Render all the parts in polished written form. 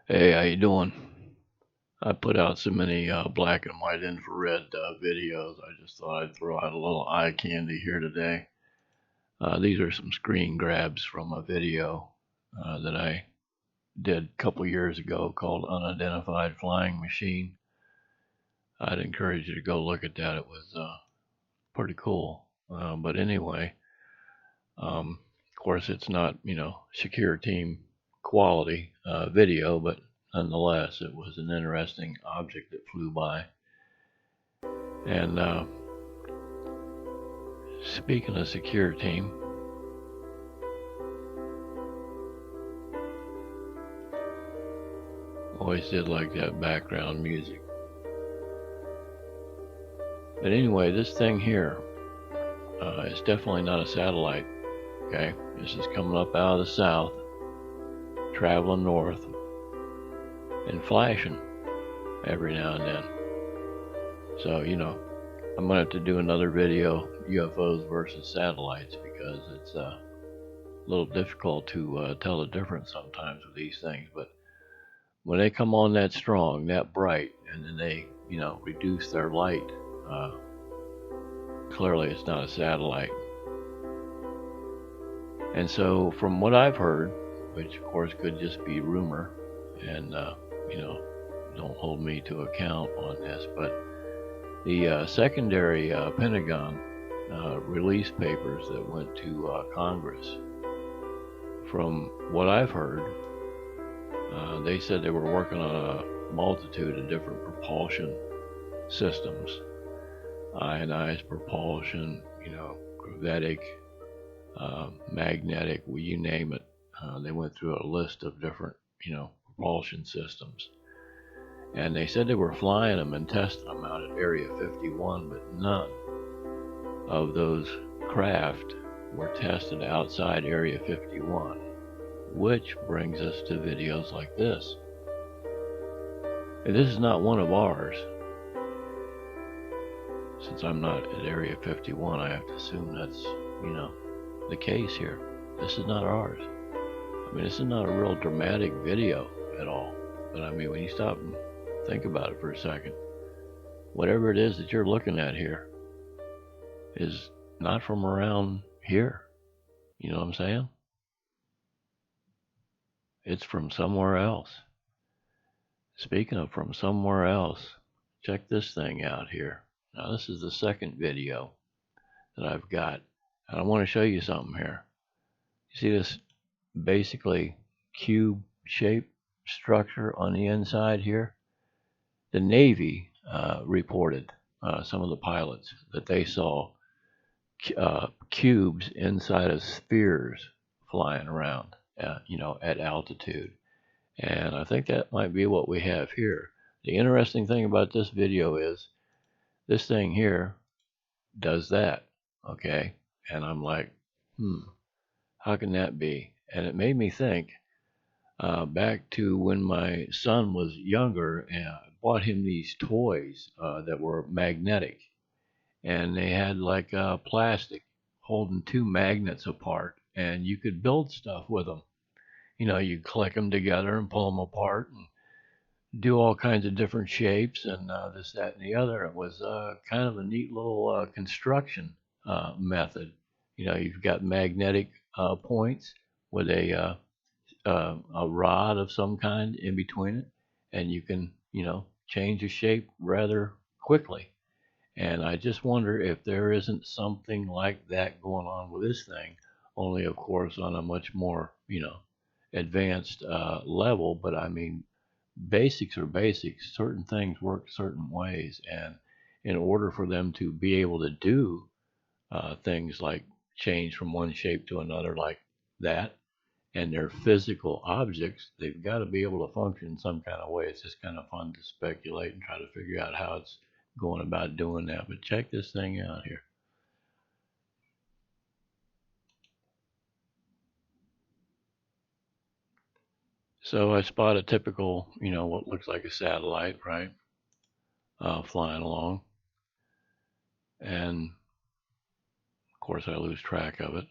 Hey, how you doing? I put out so many black and white infrared videos. I just thought I'd throw out a little eye candy here today. These are some screen grabs from a video that I did a couple years ago called Unidentified Flying Machine. I'd encourage you to go look at that. It was pretty cool. But anyway, of course, it's not, secure team quality video, but nonetheless, it was an interesting object that flew by. And speaking of secure team, always did like that background music. But anyway, this thing here is definitely not a satellite. Okay, this is coming up out of the south, traveling north, and flashing every now and then. So, I'm going to have to do another video, UFOs versus satellites, because it's a little difficult to tell the difference sometimes with these things. But when they come on that strong, that bright, and then they, reduce their light, clearly it's not a satellite. And so, from what I've heard, which of course could just be rumor, and don't hold me to account on this, but the secondary Pentagon release papers that went to Congress, from what I've heard, they said they were working on a multitude of different propulsion systems, ionized propulsion, gravitic, magnetic, well, you name it. They went through a list of different, propulsion systems. And they said they were flying them and testing them out at Area 51, but none of those craft were tested outside Area 51, which brings us to videos like this. And this is not one of ours. Since I'm not at Area 51, I have to assume that's, the case here. This is not ours. I mean, this is not a real dramatic video at all. But I mean, when you stop and think about it for a second, whatever it is that you're looking at here is not from around here. You know what I'm saying? It's from somewhere else. Speaking of from somewhere else, check this thing out here. Now, this is the second video that I've got. And I want to show you something here. You see this basically cube-shaped structure on the inside here? The Navy reported, some of the pilots, that they saw cubes inside of spheres flying around, at altitude. And I think that might be what we have here. The interesting thing about this video is this thing here does that, okay? And I'm like, how can that be? And it made me think back to when my son was younger, and I bought him these toys that were magnetic, and they had like plastic holding two magnets apart, and you could build stuff with them. You click them together and pull them apart and do all kinds of different shapes and this, that, and the other. It was kind of a neat little construction method. You've got magnetic points with a rod of some kind in between it, and you can, change the shape rather quickly. And I just wonder if there isn't something like that going on with this thing, only of course on a much more, advanced level. But I mean, basics are basics. Certain things work certain ways, and in order for them to be able to do things like change from one shape to another like that, and they're physical objects, they've got to be able to function in some kind of way. It's just kind of fun to speculate and try to figure out how it's going about doing that. But check this thing out here. So I spot a typical, what looks like a satellite, right? Flying along. And of course, I lose track of it.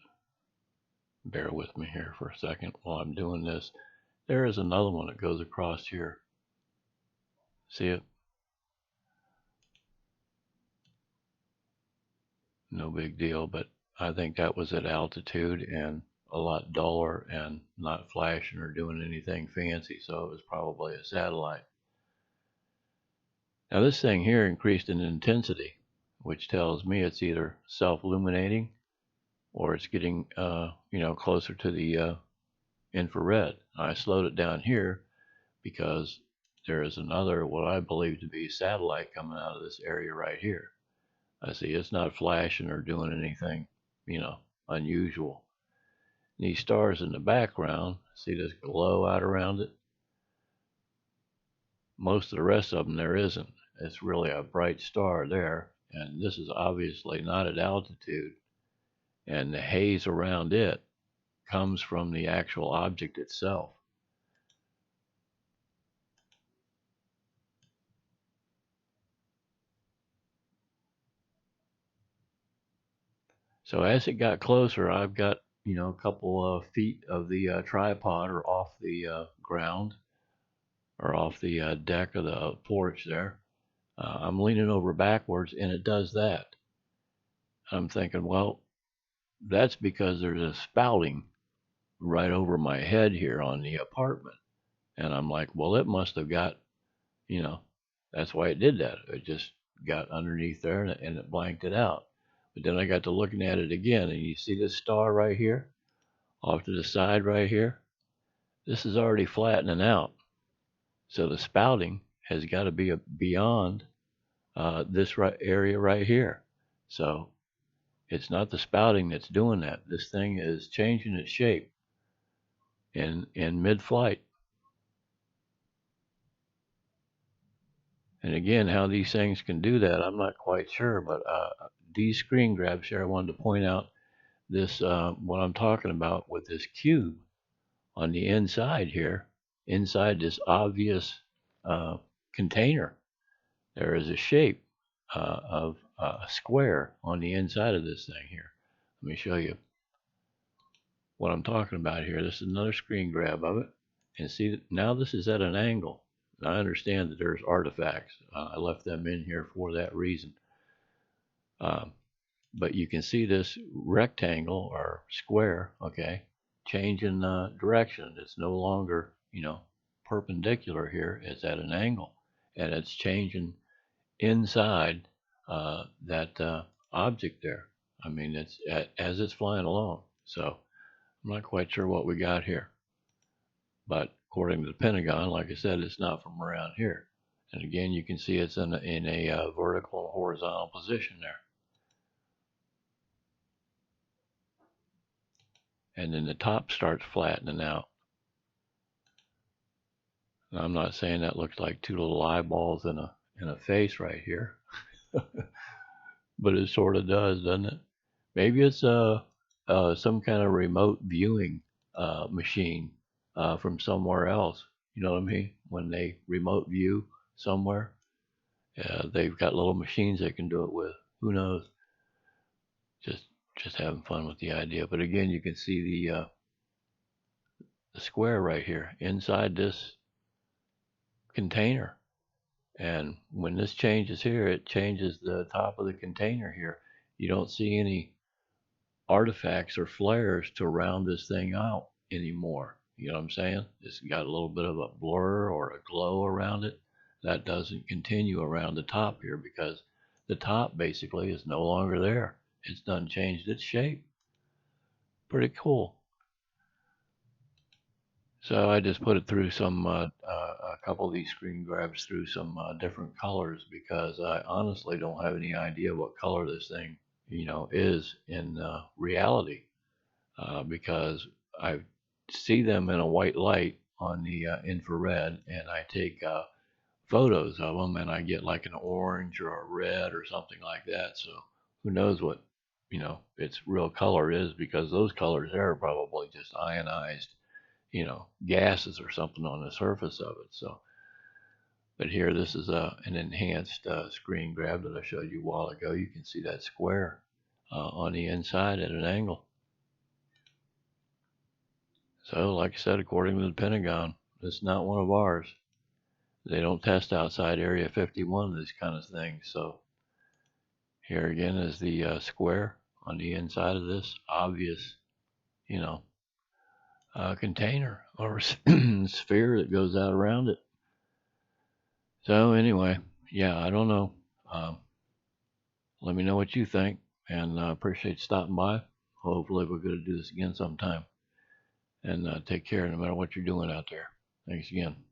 Bear with me here for a second while I'm doing this. There is another one that goes across here. See it? No big deal, but I think that was at altitude and a lot duller and not flashing or doing anything fancy, so it was probably a satellite. Now this thing here increased in intensity, which tells me it's either self-illuminating or it's getting, closer to the infrared. I slowed it down here because there is another, what I believe to be satellite coming out of this area right here. I see it's not flashing or doing anything, unusual. These stars in the background, see this glow out around it? Most of the rest of them there isn't. It's really a bright star there, and this is obviously not at altitude, and the haze around it comes from the actual object itself. So as it got closer, I've got, a couple of feet of the tripod or off the ground or off the deck of the porch there. I'm leaning over backwards and it does that. I'm thinking, well, that's because there's a spouting right over my head here on the apartment. And I'm like, well, it must have got, you know, that's why it did that. It just got underneath there and it blanked it out. But then I got to looking at it again, and you see this star right here, off to the side right here? This is already flattening out. So the spouting has got to be beyond this area right here. So it's not the spouting that's doing that. This thing is changing its shape in mid-flight. And again, how these things can do that, I'm not quite sure. But these screen grabs here, I wanted to point out this what I'm talking about with this cube on the inside here, inside this obvious uh, container. There is a shape of a square on the inside of this thing here. Let me show you what I'm talking about here. This is another screen grab of it. And see, now this is at an angle. And I understand that there's artifacts. I left them in here for that reason. Um, but you can see this rectangle or square, okay, changing direction. It's no longer, perpendicular here. It's at an angle. And it's changing inside that object there. I mean, it's as it's flying along. So I'm not quite sure what we got here, but according to the Pentagon, like I said, it's not from around here. And again, you can see it's in a vertical and horizontal position there. And then the top starts flattening out. And I'm not saying that looks like two little eyeballs in a face right here, but it sort of does, doesn't it? Maybe it's some kind of remote viewing machine from somewhere else. You know what I mean? When they remote view somewhere, they've got little machines they can do it with. Who knows? Just just having fun with the idea. But again, you can see the square right here inside this container. And when this changes here, it changes the top of the container here. You don't see any artifacts or flares to round this thing out anymore. You know what I'm saying? It's got a little bit of a blur or a glow around it. That doesn't continue around the top here because the top basically is no longer there. It's done changed its shape. Pretty cool. So I just put it through a couple of these screen grabs through some different colors because I honestly don't have any idea what color this thing, is in reality. Because I see them in a white light on the infrared, and I take photos of them, and I get like an orange or a red or something like that. So who knows what its real color is, because those colors there are probably just ionized, gases or something on the surface of it. So, but here, this is an enhanced screen grab that I showed you a while ago. You can see that square on the inside at an angle. So, like I said, according to the Pentagon, it's not one of ours. They don't test outside Area 51, these kind of things. So, here again is the square on the inside of this obvious, you know, container or sphere that goes out around it. So, anyway, yeah, I don't know. Um, Let me know what you think, and I appreciate you stopping by. Hopefully, we're going to do this again sometime. And take care no matter what you're doing out there. Thanks again.